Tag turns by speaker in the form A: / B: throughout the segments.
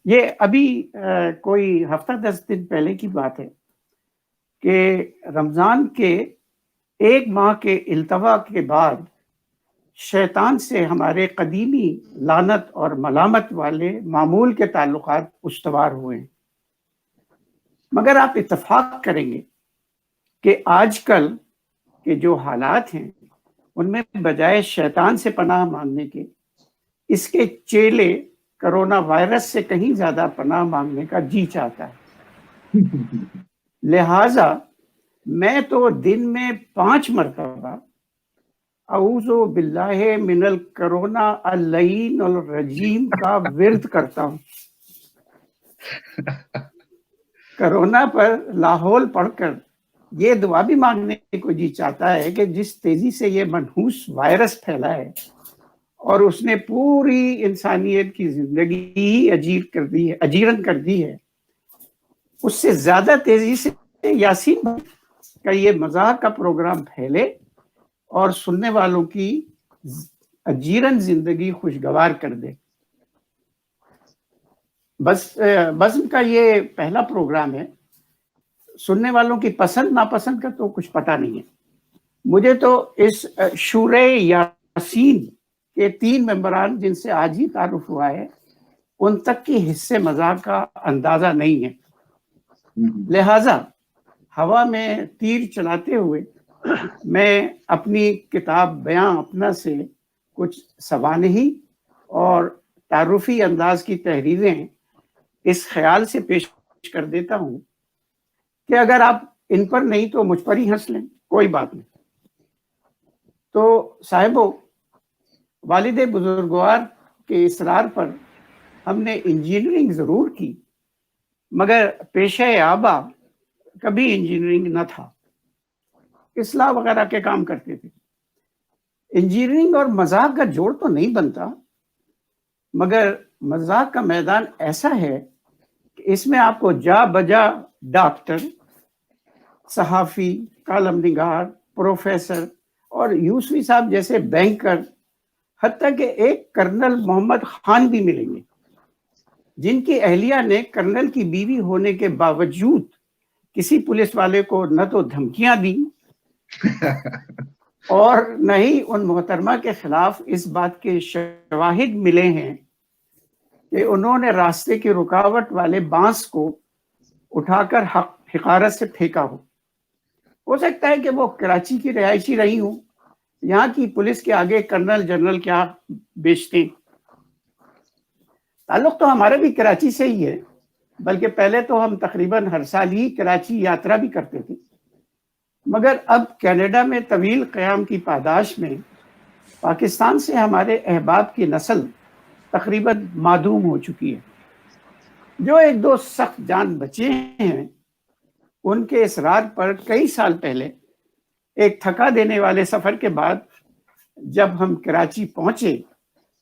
A: یہ ابھی کوئی ہفتہ 10 دن پہلے کی بات ہے کہ رمضان کے 1 ماہ کے التوا کے بعد شیطان سے ہمارے قدیمی لعنت اور ملامت والے معمول کے تعلقات استوار ہوئے ہیں، مگر آپ اتفاق کریں گے کہ آج کل کے جو حالات ہیں ان میں بجائے شیطان سے پناہ مانگنے کے اس کے چیلے کرونا وائرس سے کہیں زیادہ پناہ مانگنے کا جی چاہتا ہے۔ لہٰذا میں تو دن میں 5 مرتبہ اعوذ باللہ من الکرونا اللعین الرجیم کا ورد کرتا ہوں۔ کرونا پر لاحول پڑھ کر یہ دعا بھی مانگنے کو جی چاہتا ہے کہ جس تیزی سے یہ منحوس وائرس پھیلا ہے اور اس نے پوری انسانیت کی زندگی ہی اجیرن کر دی ہے، اس سے زیادہ تیزی سے یاسین کا یہ مزاح کا پروگرام پھیلے اور سننے والوں کی اجیرن زندگی خوشگوار کر دے۔ بزم کا یہ پہلا پروگرام ہے، سننے والوں کی پسند ناپسند کا تو کچھ پتہ نہیں ہے۔ مجھے تو اس شورہ یاسین کے 3 ممبران جن سے آج ہی تعارف ہوا ہے ان تک کی حصے مزاح کا اندازہ نہیں ہے، لہٰذا ہوا میں تیر چلاتے ہوئے میں اپنی کتاب بیان اپنا سے کچھ سوانحی اور تعارفی انداز کی تحریریں اس خیال سے پیش کر دیتا ہوں کہ اگر آپ ان پر نہیں تو مجھ پر ہی ہنس لیں، کوئی بات نہیں۔ تو صاحبو، والد بزرگوار کے اصرار پر ہم نے انجینئرنگ ضرور کی، مگر پیشہ آبا کبھی انجینئرنگ نہ تھا، اصلاح وغیرہ کے کام کرتے تھے۔ انجینئرنگ اور مذاق کا جوڑ تو نہیں بنتا، مگر مذاق کا میدان ایسا ہے کہ اس میں آپ کو جا بجا ڈاکٹر، صحافی، کالم نگار، پروفیسر اور یوسفی صاحب جیسے بینکر، حتیٰ کہ ایک کرنل محمد خان بھی ملیں گے جن کی اہلیہ نے کرنل کی بیوی ہونے کے باوجود کسی پولیس والے کو نہ تو دھمکیاں دیں اور نہ ہی ان محترمہ کے خلاف اس بات کے شواہد ملے ہیں کہ انہوں نے راستے کی رکاوٹ والے بانس کو اٹھا کر حقارت سے پھینکا ہو سکتا ہے کہ وہ کراچی کی رہائشی رہی ہوں، یہاں کی پولیس کے آگے کرنل جنرل کیا بیچتے۔ تعلق تو ہمارا بھی کراچی سے ہی ہے، بلکہ پہلے تو ہم تقریباً ہر سال ہی کراچی یاترا بھی کرتے تھے، مگر اب کینیڈا میں طویل قیام کی پاداش میں پاکستان سے ہمارے احباب کی نسل تقریباً معدوم ہو چکی ہے۔ جو 1-2 سخت جان بچے ہیں ان کے اصرار پر کئی سال پہلے ایک تھکا دینے والے سفر کے بعد جب ہم کراچی پہنچے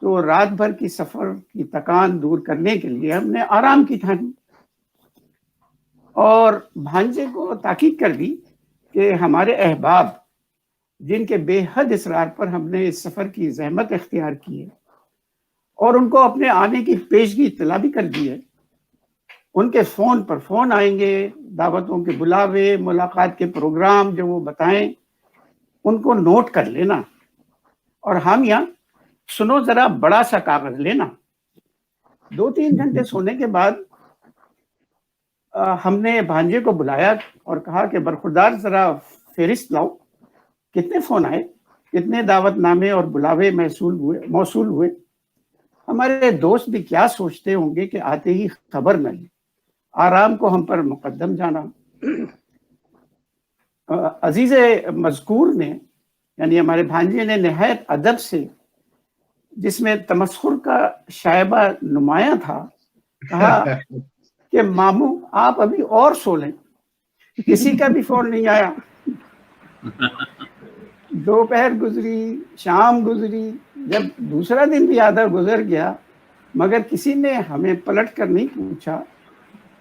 A: تو رات بھر کی سفر کی تکان دور کرنے کے لیے ہم نے آرام کی ٹھانی اور بھانجے کو تاکید کر دی کہ ہمارے احباب جن کے بے حد اصرار پر ہم نے اس سفر کی زحمت اختیار کی ہے اور ان کو اپنے آنے کی پیشگی اطلاع بھی کر دی ہے، ان کے فون پر فون آئیں گے، دعوتوں کے بلاوے، ملاقات کے پروگرام جو وہ بتائیں ان کو نوٹ کر لینا، اور ہم یہاں سنو ذرا بڑا سا کاغذ لینا۔ 2-3 گھنٹے سونے کے بعد ہم نے بھانجے کو بلایا اور کہا کہ برخوردار ذرا فہرست لاؤ، کتنے فون آئے، کتنے دعوت نامے اور بلاوے موصول ہوئے۔ ہمارے دوست بھی کیا سوچتے ہوں گے کہ آتے ہی خبر نہ لی، آرام کو ہم پر مقدم جانا۔ عزیز مذکور نے یعنی ہمارے بھانجے نے نہایت ادب سے، جس میں تمسخر کا شائبہ نمایاں تھا، کہا کہ ماموں آپ ابھی اور سو لیں، کسی کا بھی فون نہیں آیا۔ دوپہر گزری، شام گزری، جب دوسرا دن بھی آدھا گزر گیا مگر کسی نے ہمیں پلٹ کر نہیں پوچھا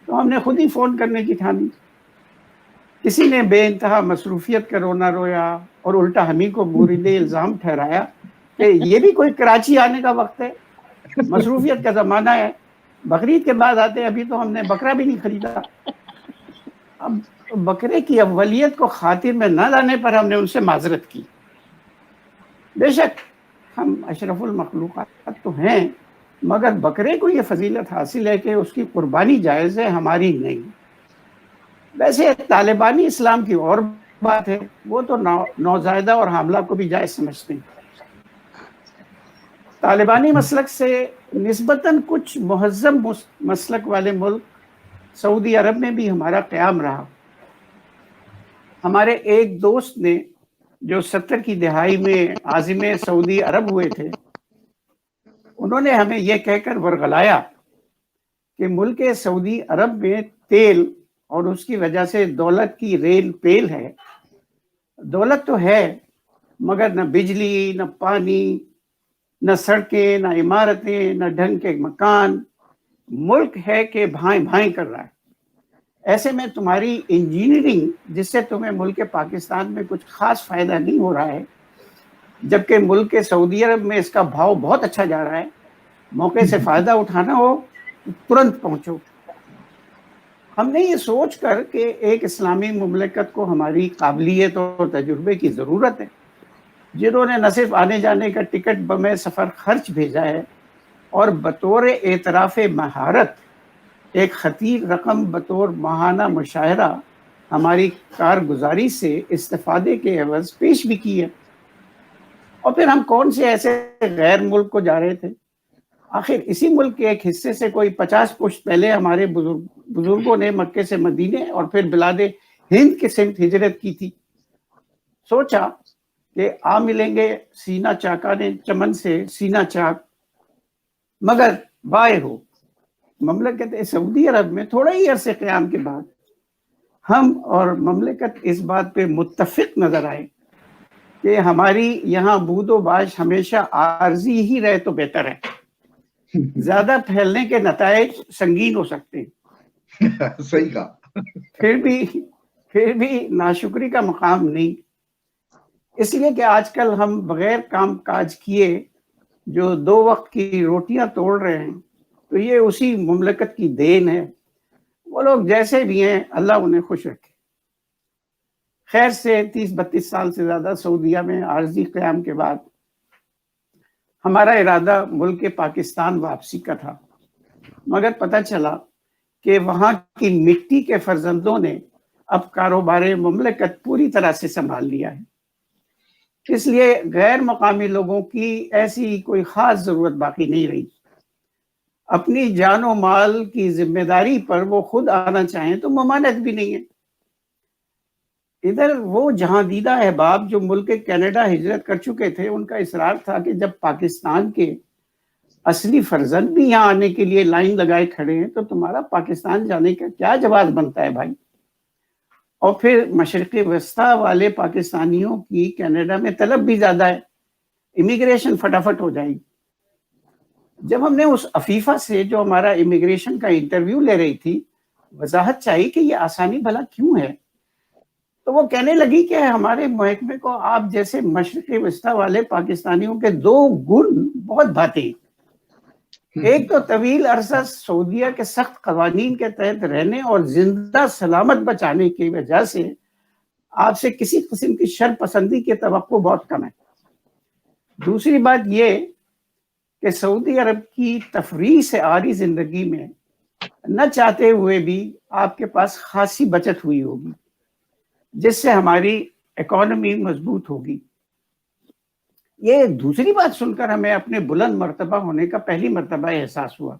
A: تو ہم نے خود ہی فون کرنے کی ٹھانی۔ کسی نے بے انتہا مصروفیت کا رونا رویا اور الٹا ہمیں کو مورد الزام ٹھہرایا کہ یہ بھی کوئی کراچی آنے کا وقت ہے، مصروفیت کا زمانہ ہے، بقرعید کے بعد آتے ہیں، ابھی تو ہم نے بکرا بھی نہیں خریدا. اب بکرے کی اولیت کو خاطر میں نہ لانے پر ہم نے ان سے معذرت کی. بے شک ہم اشرف المخلوقات تو ہیں، مگر بکرے کو یہ فضیلت حاصل ہے کہ اس کی قربانی جائز ہے، ہماری نہیں. ویسے طالبانی اسلام کی اور بات ہے، وہ تو نوزائیدہ اور حاملہ کو بھی جائز سمجھتے ہیں. طالبانی مسلک سے نسبتاً کچھ مہذب مسلک والے ملک سعودی عرب میں بھی ہمارا قیام رہا. ہمارے ایک دوست نے جو 70 کی دہائی میں عازم سعودی عرب ہوئے تھے، انہوں نے ہمیں یہ کہہ کر ورغلایا کہ ملک سعودی عرب میں تیل اور اس کی وجہ سے دولت کی ریل پیل ہے. دولت تو ہے مگر نہ بجلی، نہ پانی، نہ سڑکیں، نہ عمارتیں، نہ ڈھنگ کے مکان. ملک ہے کہ بھائیں بھائیں کر رہا ہے. ایسے میں تمہاری انجینئرنگ جس سے تمہیں ملک پاکستان میں کچھ خاص فائدہ نہیں ہو رہا ہے، جبکہ ملک سعودی عرب میں اس کا بھاؤ بہت اچھا جا رہا ہے، موقع سے فائدہ اٹھانا ہو تو ترنت پہنچو. ہم نے یہ سوچ کر کہ ایک اسلامی مملکت کو ہماری قابلیت اور تجربے کی ضرورت ہے، جنہوں نے نہ صرف آنے جانے کا ٹکٹ بمِ سفر خرچ بھیجا ہے اور بطور اعتراف مہارت ایک خطیر رقم بطور ماہانہ مشاہرہ ہماری کارگزاری سے استفادے کے عوض پیش بھی کی ہے. اور پھر ہم کون سے ایسے غیر ملک کو جا رہے تھے؟ آخر اسی ملک کے ایک حصے سے کوئی 50 پشت پہلے ہمارے بزرگوں نے مکے سے مدینے اور پھر بلاد ہند کے سمت ہجرت کی تھی. سوچا کہ آ ملیں گے سینہ چاکانے چمن سے سینہ چاک. مگر بائے ہو، مملکت سعودی عرب میں تھوڑا ہی عرصے قیام کے بعد ہم اور مملکت اس بات پہ متفق نظر آئے کہ ہماری یہاں بود و باش ہمیشہ عارضی ہی رہے تو بہتر ہے. زیادہ پھیلنے کے نتائج سنگین ہو سکتے ہیں.
B: صحیح کہا.
A: پھر بھی ناشکری کا مقام نہیں، اس لیے کہ آج کل ہم بغیر کام کاج کیے جو 2 وقت کی روٹیاں توڑ رہے ہیں، تو یہ اسی مملکت کی دین ہے. وہ لوگ جیسے بھی ہیں اللہ انہیں خوش رکھے. خیر سے 30-32 سال سے زیادہ سعودیہ میں عارضی قیام کے بعد ہمارا ارادہ ملک پاکستان واپسی کا تھا، مگر پتہ چلا کہ وہاں کی مٹی کے فرزندوں نے اب کاروبار مملکت پوری طرح سے سنبھال لیا ہے. اس لیے غیر مقامی لوگوں کی ایسی کوئی خاص ضرورت باقی نہیں رہی. اپنی جان و مال کی ذمہ داری پر وہ خود آنا چاہیں تو ممانعت بھی نہیں ہے. ادھر وہ جہاں دیدہ احباب جو ملک کینیڈا ہجرت کر چکے تھے، ان کا اصرار تھا کہ جب پاکستان کے اصلی فرزند بھی یہاں آنے کے لیے لائن لگائے کھڑے ہیں تو تمہارا پاکستان جانے کا کیا جواز بنتا ہے بھائی. اور پھر مشرق وسطی والے پاکستانیوں کی کینیڈا میں طلب بھی زیادہ ہے، امیگریشن فٹافٹ ہو جائے گی. جب ہم نے اس عفیفہ سے جو ہمارا امیگریشن کا انٹرویو لے رہی تھی وضاحت چاہی کہ یہ آسانی بھلا کیوں ہے، تو وہ کہنے لگی کہ ہمارے محکمے کو آپ جیسے مشرق وسطی والے پاکستانیوں کے 2 گن بہت بھاتے ہیں. ایک تو طویل عرصہ سعودیہ کے سخت قوانین کے تحت رہنے اور زندہ سلامت بچانے کی وجہ سے آپ سے کسی قسم کی شر پسندی کی توقع بہت کم ہے. دوسری بات یہ کہ سعودی عرب کی تفریح سے آری زندگی میں نہ چاہتے ہوئے بھی آپ کے پاس خاصی بچت ہوئی ہوگی، جس سے ہماری اکانومی مضبوط ہوگی. یہ دوسری بات سن کر ہمیں اپنے بلند مرتبہ ہونے کا پہلی مرتبہ احساس ہوا،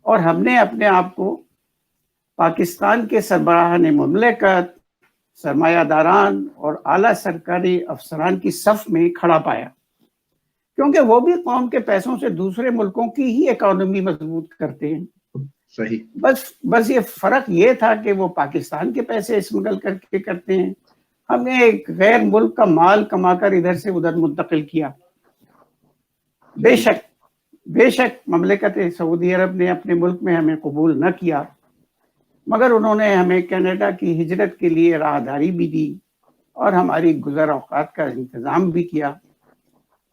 A: اور ہم نے اپنے آپ کو پاکستان کے سربراہان مملکت، سرمایہ داران اور اعلیٰ سرکاری افسران کی صف میں کھڑا پایا، کیونکہ وہ بھی قوم کے پیسوں سے دوسرے ملکوں کی ہی اکانومی مضبوط کرتے ہیں.
B: صحیح.
A: بس یہ فرق یہ تھا کہ وہ پاکستان کے پیسے اسمگل کر کے کرتے ہیں، ہم نے ایک غیر ملک کا مال کما کر ادھر سے ادھر منتقل کیا. بے شک مملکت سعودی عرب نے اپنے ملک میں ہمیں قبول نہ کیا، مگر انہوں نے ہمیں کینیڈا کی ہجرت کے لیے راہداری بھی دی اور ہماری گزر اوقات کا انتظام بھی کیا.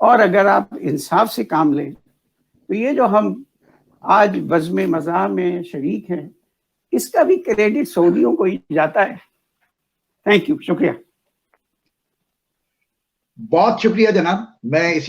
A: اور اگر آپ انصاف سے کام لیں تو یہ جو ہم آج بزم مزاح میں شریک ہیں، اس کا بھی کریڈٹ سعودیوں کو ہی جاتا ہے. تھینک یو، شکریہ.
B: بہت شکریہ جناب. میں